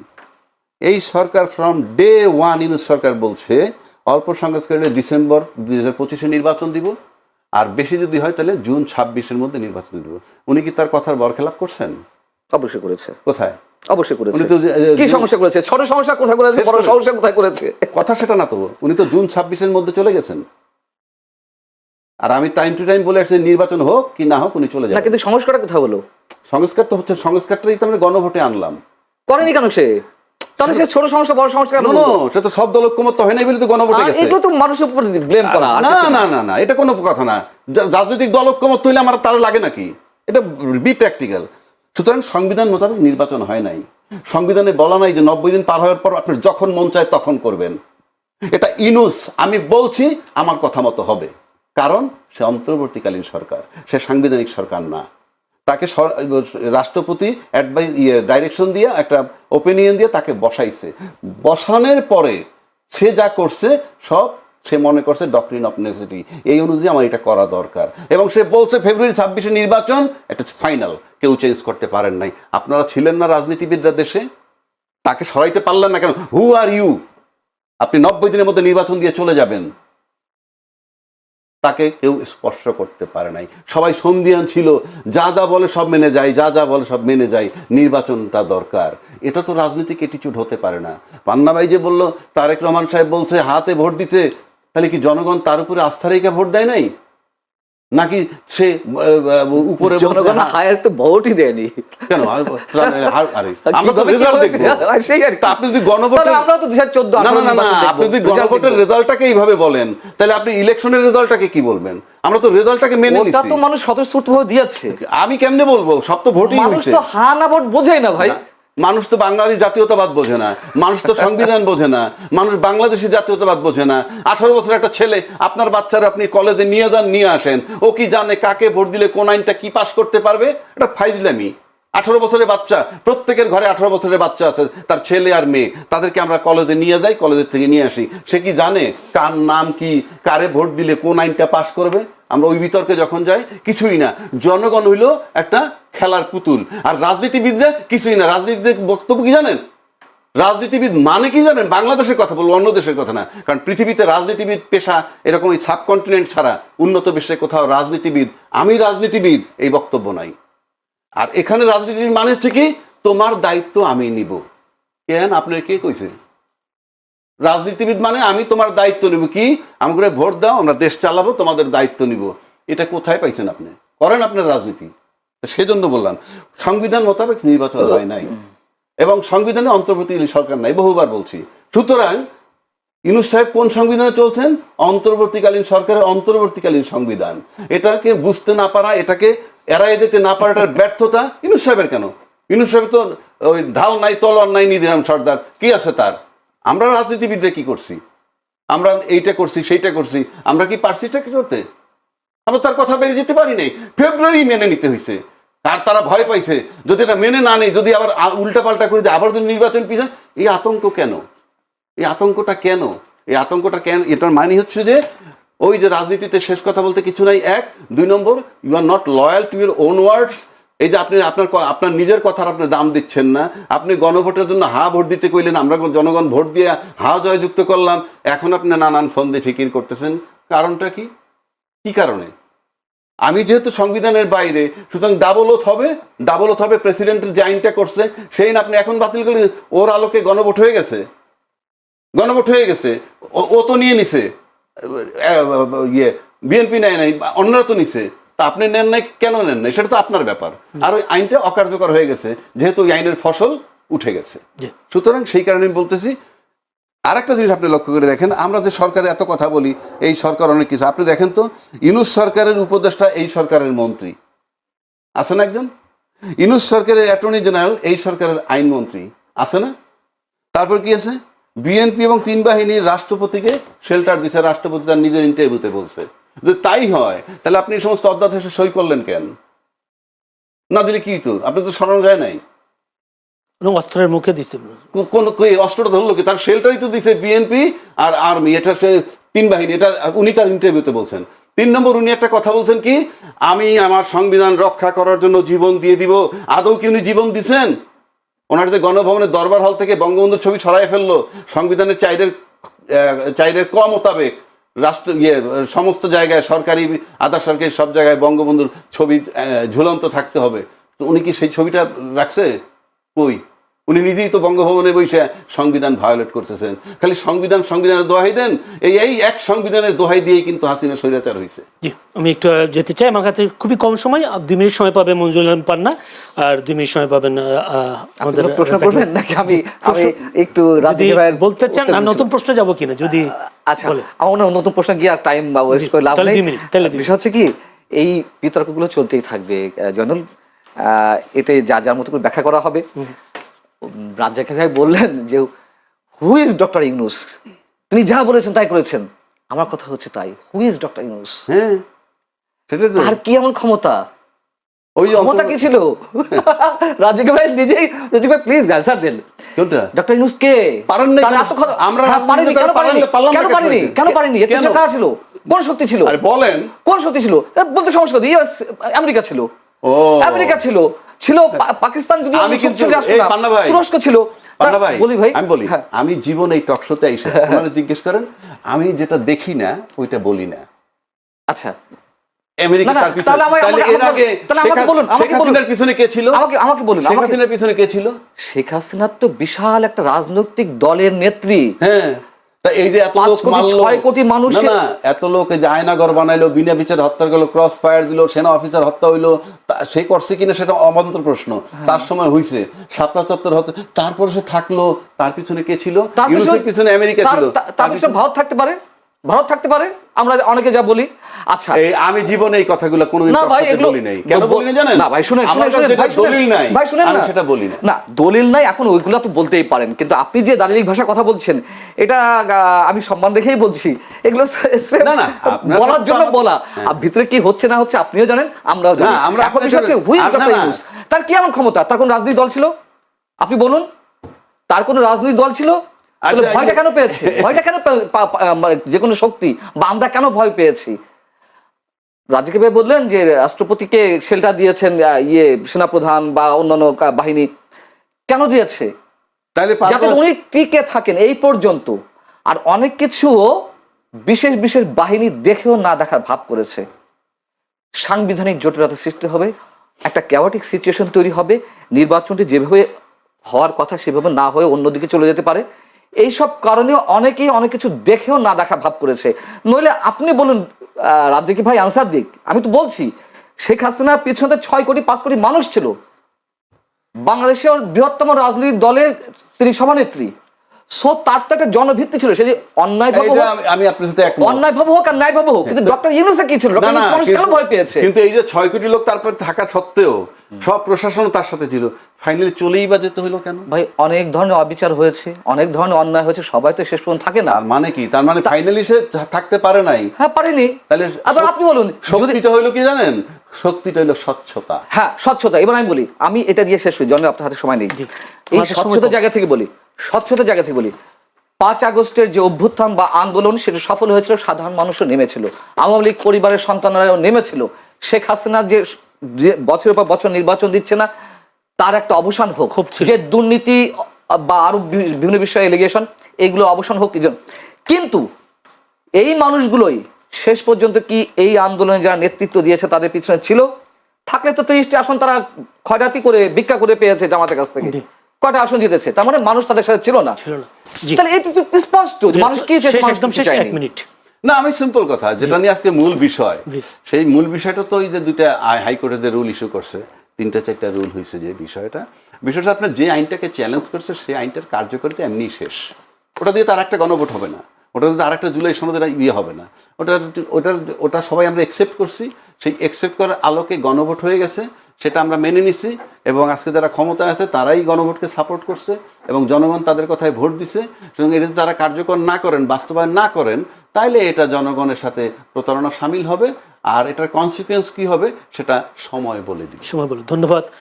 এই সরকার ফ্রম ডে 1 ইউনূস সরকার বলছে অল্প সংখ্যক করলে ডিসেম্বর 2025-এ নির্বাচন দিব, আর বেশি যদি হয় তাহলে জুন 26-এর মধ্যে নির্বাচন দিব। উনি কি তার কথার বরখেলাপ করছেন? অবশ্যই করেছে। কোথায়? অবশ্যই করেছে। কি সমস্যা করেছে? ছোট সমস্যা কোথায় করেছে, বড় সমস্যা কোথায় করেছে? কথা সেটা না তো, উনি তো জুন 26-এর মধ্যে চলে গেছেন। আর আমি টাইম টু টাইম বলে আসছি নির্বাচন হোক কি না হোক উনি চলে যাবেন। কিন্তু সংস্কারটা কোথায় হলো? সংস্কার তো হচ্ছে, সংস্কারটাই তো আমরা গণভোটে আনলাম। করেনি কেন সে? তাহলে সে ছোট সমস্যা বড় সমস্যা কেন? সে তো সব দল ঐক্যমত্য হয় নাই বলে তো গণভোটে গেছে। এগুলো তো মানুষের উপর ব্লেম করা। না, এটা কোনো কথা না। রাজনৈতিক দল ঐক্যমত্য হইলে আমার তার লাগে নাকি? এটা বি প্র্যাকটিক্যাল। সুতরাং সংবিধান মোতাবেক নির্বাচন হয় নাই। সংবিধানে বলা নাই যে 90 দিন পার হওয়ার পর আপনার যখন মন চায় তখন করবেন। এটা ইউনূস, আমি বলছি আমার কথা মতো হবে, কারণ সে অন্তর্বর্তীকালীন সরকার, সে সাংবিধানিক সরকার না। তাকে রাষ্ট্রপতি ডাইরেকশন দিয়ে, একটা ওপিনিয়ন দিয়ে তাকে বসাইছে। বসানোর পরে সে যা করছে সব সে মনে করছে ডক্ট্রিন অফ নেসেসিটি, এই অনুযায়ী আমার এটা করা দরকার। এবং সে বলছে ফেব্রুয়ারি 26-এ নির্বাচন, এটা ফাইনাল, কেউ চেঞ্জ করতে পারেন নাই। আপনারা ছিলেন না রাজনীতিবিদরা দেশে? তাকে সরাইতে পারলেন না কেন? হু আর ইউ? আপনি 90 দিনের মধ্যে নির্বাচন দিয়ে চলে যাবেন, তাকে কেউ স্পর্শ করতে পারে নাই। সবাই সন্ধিয়ান ছিল, যা যা বলে সব মেনে যায়, যা যা বলে সব মেনে যায়, নির্বাচনটা দরকার। এটা তো রাজনৈতিক অ্যাটিটিউড হতে পারে না। পান্না ভাই যে বললো তারেক রহমান সাহেব বলছে হাতে ভোট দিতে, তাহলে কি জনগণ তার উপরে আস্থা রেখে ভোট দেয় নাই? নাকি সে উপরে বসে জনগণ হায়ার তো ভোটই দেয়নি কেন আরে আমরা তো রেজাল্ট দেখব সেই আর কি। তা আপনি যদি গণভোটের আমরা তো 2014 না না না না আপনি যদি গণভোটের রেজাল্টটাকে এইভাবে বলেন তাহলে আপনি ইলেকশনের রেজাল্টটাকে কি বলবেন? আমরা তো রেজাল্টটাকে মেনে ওটা নিচ্ছি। তো মানুষ স্বতঃস্ফূর্তভাবে দিয়েছে। আমি কেমনে বলবো? সব তো ভোটই মানুষ হয়েছে। তো হা না ভোট বোঝেই না ভাই। মানুষ তো বাঙালি জাতীয়তাবাদ বোঝে না, মানুষ তো সংবিধান বোঝে না, মানুষ বাংলাদেশি জাতীয়তাবাদ বোঝে না। 18 বছর একটা ছেলে, আপনার বাচ্চারা আপনি কলেজে নিয়ে যান, নিয়ে আসেন, ও কি জানে কাকে ভোট দিলে কোন আইনটা কি পাস করতে পারবে? এটা ফাইজলামি। 18 বছরের বাচ্চা, প্রত্যেকের ঘরে 18 বছরের বাচ্চা আছে, তার ছেলে আর মেয়ে, তাদেরকে আমরা কলেজে নিয়ে যাই, কলেজের থেকে নিয়ে আসি। সে কি জানে কার নাম কি, কারে ভোট দিলে কোন আইনটা পাস করবে? আমরা ওই বিতর্কে যখন যাই, কিছুই না। জনগণ হইল একটা খেলার পুতুল, আর রাজনীতিবিদরা কিছুই না। রাজনীতিদের বক্তব্য কি জানেন? রাজনীতিবিদ মানে কি জানেন? বাংলাদেশের কথা বলবো, অন্য দেশের কথা না। কারণ পৃথিবীতে রাজনীতিবিদ পেশা এরকম এই সাবকন্টিনেন্ট ছাড়া উন্নত বিশ্বে কোথাও রাজনীতিবিদ, আমি রাজনীতিবিদ এই বক্তব্য নাই। আর এখানে রাজনীতিবিদ মানে হচ্ছে কি, তোমার দায়িত্ব আমি নিব। কেন আপনার কে কইছে? রাজনীতিবিদ মানে আমি তোমার দায়িত্ব নিব। কি আমাকে ভোট দাও, আমরা দেশ চালাবো, তোমাদের দায়িত্ব নিব। এটা কোথায় পাইছেন আপনি? করেন আপনার রাজনীতি। সেজন্য বললাম সংবিধান মোতাবেক নির্বাচন হয় নাই এবং সংবিধানে অন্তর্বর্তীকালীন সরকার নাই, বহুবার বলছি। সুতরাং ইউনূস সাহেব কোন সংবিধানে চলছেন? অন্তর্বর্তীকালীন সরকারের অন্তর্বর্তীকালীন সংবিধান। এটাকে বুঝতে না পারা, এটাকে এড়াই যেতে না পারাটার ব্যর্থতা ইউনূস সাহেবের। কেন? ইউনূস সাহেব তো ওই ঢাল নাই, তলোয়ার নাই, নিধিরাম সর্দার, কি আছে তার? আমরা রাজনীতিবিদরা কি করছি? আমরা এইটা করছি, সেইটা করছি, আমরা কি পারছি এটা করতে? আমরা তার কথা বেরিয়ে যেতে পারি নাই। ফেব্রুয়ারি মেনে নিতে হয়েছে, আর তারা ভয় পাইছে যদি এটা মেনে না নেই, যদি আবার উল্টা পাল্টা করে দিয়ে আবার যদি নির্বাচন পিছায়। এই আতঙ্ক কেন? এই আতঙ্কটা কেন? এই আতঙ্কটা কেন? এটার মানে হচ্ছে যে ওই যে রাজনীতিতে শেষ কথা বলতে কিছু নাই, 1। 2 নম্বর, you are not loyal to your own words. এই যে আপনি আপনার নিজের কথার আপনি দাম দিচ্ছেন না। আপনি গণভোটের জন্য হা ভোট দিতে কইলেন, আমরা জনগণ ভোট দিয়ে হা জয়যুক্ত করলাম। এখন আপনি নানান ফন্দে ফিকির করতেছেন। কারণটা কি? কি কারণে? আমি যেহেতু সংবিধানের বাইরে, সুতরাং ডাবল ওথ হবে। প্রেসিডেন্টের যে আইনটা করছে সেই আপনি এখন বাতিল করে, ওর আলোকে গণভোট হয়ে গেছে। ও তো নিয়ে নিছে, বিএনপি নেয় নাই, অন্যরা তো নিছে। তা আপনি নেন নাই, কেন নেন নাই? সেটা তো আপনার ব্যাপার। আর ওই আইনটা অকার্যকর হয়ে গেছে, যেহেতু ওই আইনের ফসল উঠে গেছে। সুতরাং সেই কারণে আমি বলতেছি, আরেকটা জিনিস আপনি লক্ষ্য করে দেখেন, আমরা যে সরকারে এত কথা বলি, এই সরকার অনেক কিছু। আপনি দেখেন তো, ইউনূস সরকারের উপদেষ্টা এই সরকারের মন্ত্রী আছে না একজন? ইউনূস সরকারের অ্যাটর্নি জেনারেল এই সরকারের আইনমন্ত্রী আছে না? তারপর কি আছে? বিএনপি এবং 3 বাহিনীর রাষ্ট্রপতিকে শেল্টার দিচ্ছে। রাষ্ট্রপতি তার নিজের ইন্টারভিউতে বলছে যে তাই হয়, তাহলে আপনি এই সমস্ত অধ্যাদেশে সই করলেন কেন? না দিলে কি তো আপনি তো সরানো যায় নাই। অস্ত্রের মুখে দিচ্ছে। কোন অস্ত্রটা ধরলো কি? তার শেল্টারই তো দিছে বিএনপি আর আর্মি। এটা সে 3 বাহিনী, এটা উনি তার ইন্টারভিউতে বলছেন। 3 নম্বর, উনি একটা কথা বলছেন কি, আমি আমার সংবিধান রক্ষা করার জন্য জীবন দিয়ে দিব। আদৌ কি উনি জীবন দিছেন? ওনার যে গণভবনের দরবার হল থেকে বঙ্গবন্ধুর ছবি সরাই ফেললো, সংবিধানের চাইরের ক মোতাবেক রাষ্ট্র সমস্ত জায়গায় সরকারি, আধা সরকারি সব জায়গায় বঙ্গবন্ধুর ছবি ঝুলন্ত থাকতে হবে। তো উনি কি সেই ছবিটা রাখছে? কই? উনি নিজেই তো বঙ্গভবনে বসে সংবিধান ভায়োলেট করতেছেন। খালি সংবিধানের দোহাই দেন। এই এক সংবিধানের দোহাই দিয়েই কিন্তু হাসিনা স্বৈরাচার হয়েছে। জি, আমি একটু যেতে চাই, আমার কাছে খুবই কম সময়, 2 মিনিট সময় পাবে মঞ্জুর আলম পান্না, আর 2 মিনিট সময় পাবেন আমাদের। প্রশ্ন করবেন নাকি? আমি একটু বলতে চান আর নতুন প্রশ্ন যাব কিনা যদি? আচ্ছা, আমার নতুন প্রশ্ন গিয়ে আর টাইম ওয়েস্ট করে লাভ নেই। বিষয় হচ্ছে কি, এই বিতর্কগুলো চলতেই থাকবে জয়নুল, এটাই যার মতো করে ব্যাখ্যা করা হবে। রাজ্জাক ভাই বললেন যে হু ইজ ডক্টর ইউনূস, তিনি যা বলেছেন তাই করেছেন। আমার কথা হচ্ছে তাই, হু ইজ ডক্টর ইউনূস? হ্যাঁ, সেটাই তো। আর কি এমন ক্ষমতা? ওই ক্ষমতা কি ছিল? রাজ্জাক ভাই নিজেই, রাজ্জাক ভাই প্লিজ অ্যানসার দেন। কোনটা? ডক্টর ইউনূস কে? আমরা পারিনি, কেন পারিনি? এর পেছনে কারা ছিল? কোন শক্তি ছিল? আরে বলেন, কোন শক্তি ছিল? বলতে সমস্যা নেই। ইউএস, আমেরিকা ছিল, আমেরিকা ছিল, পাকিস্তান, যদি আমি কিন্তু তুরস্ক ছিল। আমি জীবন এই টক শোতে এসে আপনারা জিজ্ঞেস করেন, আমি যেটা দেখি না ওইটা বলি না। আচ্ছা, আমেরিকা তার পিছনে, তাহলে এর আগে শেখ হাসিনার পিছনে কে ছিল? আমাকে বলুন, শেখ হাসিনার পিছনে কে ছিল? শেখ হাসিনা তো বিশাল একটা রাজনৈতিক দলের নেত্রী। হ্যাঁ, তা এই যে এত 5 লোক কোটি, মারলো, 6 কোটি মানুষের- না এত লোক এই যে আয়নাঘর বানাইলো, বিনা বিচারে হত্যা করলো, ক্রস ফায়ার দিল, সেনা অফিসার হত্যা হইলো, সে করছে কিনা সেটা অবান্তর প্রশ্ন। তার সময় হইছে শাপলা চত্বর হত্যা, তারপরে সে থাকলো, তার পিছনে কে ছিল? ইউনুসের পিছনে আমেরিকা ছিল। তার পিছনে ভারত থাকতে পারে, ভারত থাকতে পারে, আমরা অনেকে যা বলি। আচ্ছা, এই আমি জীবনে এই কথাগুলো কোনোদিন না ভাই, পক্ষে এগুলো বলি নাই। কেন বলি না জানেন? না ভাই শুনেন, আমার কাছে যেটা দলিল নাই, ভাই শুনেন আমি না, সেটা বলি না। না দলিল নাই, এখন ওইগুলো আপনি বলতেই পারেন, কিন্তু আপনি যে দালিলিক ভাষা কথা বলছেন, এটা আমি সম্মান রেখেই বলছি, এগুলো না, না, আপনার বলার জন্য সাথে বলা। আর ভিতরে কি হচ্ছে না হচ্ছে আপনিও জানেন, আমরাও জানি। না, আমরা এখন আপনার বিষয় হচ্ছে সাথে- হুইজ না, ডক্টর না। ইউনূস, তার কি এমন ক্ষমতা? তার কোন রাজনৈতিক দল ছিল? আপনি বলুন, তার কোন রাজনৈতিক দল ছিল? তাহলে আচ্ছা, ভয়টা কেন পেয়েছে? ভয়টা কেন যে কোনো শক্তি বা আমরা কেন ভয় পেয়েছি? রাজ্যকে ভাই বললেন যে রাষ্ট্রপতিকে শেল্টার দিয়েছেন সেনাপ্রধান বা অন্যান্য বাহিনী, কেন দিয়েছে? তাহলে যাতে উনি টিকে থাকেন এই পর্যন্ত। আর অনেক কিছুও বিশেষ বিশেষ বাহিনী দেখেও না দেখার ভাব করেছে। সাংবিধানিক জটিলতা সৃষ্টি হবে, একটা ক্যাওটিক সিচুয়েশন তৈরি হবে, নির্বাচনটি যেভাবে হওয়ার কথা সেভাবে না হয়ে অন্যদিকে চলে যেতে পারে। এইসব কারণে অনেকেই অনেক কিছু দেখেও না দেখা ভাব করেছে। নইলে আপনি বলুন, রাজ্যে কি ভাই আনসার দিক, আমি তো বলছি শেখ হাসিনার পিছনে 6 কোটি 5 কোটি মানুষ ছিল, বাংলাদেশের বৃহত্তম রাজনৈতিক দলের তিনি সভানেত্রী। সো তার তো একটা জনভিত্তি ছিল, সে যে অন্যায় ভাবে হোক, আমি আপনার সাথে একমত। অন্যায় ভাবে হোক আর ন্যায় ভাবে হোক, কিন্তু ডক্টর ইউনূসের কি ছিল? ডক্টর ইউনূস মানুষ কেন ভয় পেয়েছে? কিন্তু এই যে 6 কোটি লোক তারপর থাকা সত্ত্বেও সব প্রশাসন তার সাথে ছিল, ফাইনালি চলেই বা যেতে হলো কেন? ভাই অনেক ধরনের অবিচার হয়েছে, অনেক ধরনের অন্যায় হয়েছে, সবাই তো শেষ পর্যন্ত থাকে না। তার মানে কি? তার মানে ফাইনালি সে থাকতে পারে নাই। হ্যাঁ পারেনি। তাহলে আবার আপনি বলুন, যদি শক্তিটা হইলো কি জানেন? শক্তিটা হইলো স্বচ্ছতা। হ্যাঁ স্বচ্ছতা। এবার আমি বলি, আমি এটা দিয়ে শেষ করি, জন্য আপনার হাতে সময় নেই। জি। এই আমাদের সময় স্বচ্ছতার কম। জায়গা থেকে বলি, স্বচ্ছতার জায়গা থেকে বলি, 5 আগস্টের যে অভ্যুত্থান বা আন্দোলন সেটা সফল হয়েছিল, সাধারণ মানুষও নেমেছিল, আওয়ামী লীগ পরিবারের সন্তানরাও নেমেছিল। শেখ হাসিনা যে বছরের পর বছর নির্বাচন দিচ্ছে না, তার একটা অবসান হোক, খুব ছিল। যে দুর্নীতি বা আরো বিভিন্ন বিষয়ে এলিগেশন, এগুলো অবসান হোক। কিন্তু এই মানুষগুলোই শেষ পর্যন্ত কি এই আন্দোলনে যারা নেতৃত্ব দিয়েছে তাদের পিছনে ছিল? থাকলে তো 30টি আসন তারা খয়রাতি করে ভিক্ষা করে পেয়েছে জামাতের কাছ থেকে। জি। কয়টা আসন জিতেছে? তার মানে মানুষ তাদের সাথে ছিল না। ছিল না। জি। তাহলে এটা তো স্পষ্ট যে মানুষ কি শেষ, মানুষ একদম কি শেষ, চায়নি। 1 মিনিট। না, আমি সিম্পল কথা যেটা নিয়ে আজকে মূল বিষয়, জি। সেই মূল বিষয়টা তো এই যে দুইটা হাইকোর্টে যে রুল ইস্যু করছে, 3-4টা রুল হয়েছে, যে বিষয়টা আপনার যে আইনটাকে চ্যালেঞ্জ করছে সেই আইনটার কার্যকারিতা এমনি শেষ। ওটা দিয়ে তার একটা গণভোট হবে না, ওটা দিয়ে আর একটা জুলাই সনদের ইয়ে হবে না। ওটা সবাই আমরা একসেপ্ট করছি, সেই একসেপ্ট করার আলোকে গণভোট হয়ে গেছে, সেটা আমরা মেনে নিছি। এবং আজকে যারা ক্ষমতায় আছে তারাই গণভোটকে সাপোর্ট করছে এবং জনগণ তাদের কথায় ভোট দিছে। সুতরাং এটা যদি তারা কার্যকর না করেন, বাস্তবায়ন না করেন, তাইলে এটা জনগণের সাথে প্রতারণা সামিল হবে। আর এটার কনসিকুয়েন্স কি হবে সেটা সময় বলে দিবে। সময় বলো। ধন্যবাদ।